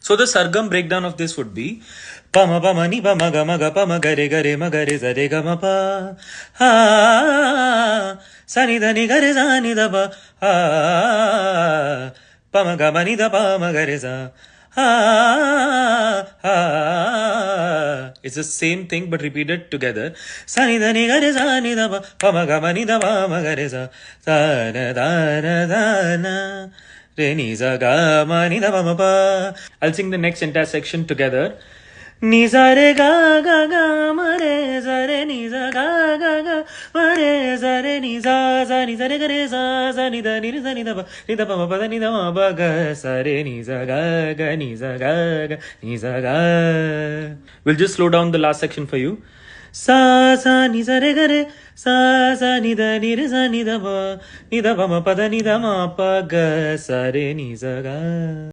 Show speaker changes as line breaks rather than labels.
So the sargam breakdown of this would be pama pama ni pama ga ma gare gare ma gare za re ga ma pa ha sa ni da ni gare za ni da ba ha pama ga ma ni da pa ma gare za ha ha. It's the same thing but repeated together. Sa ni da ni gare za ni da ba pama ga ma ni da pa ma gare za sa na da na da na. Re za ga ma ni da pa ma pa. I'll sing the next entire section together. Ni za re ga ma re za re ni za ga ma re za re ni za ni za re ga re za ni da ni da pa ma pa da ni da ma ba ga sa re ni za ga ni za ga ni za ga. We'll just slow down the last section for you. Sa ni za re ga re sa ni da ni re za ni da pa ma pa da ni da ma pa ga sa re ni za ga.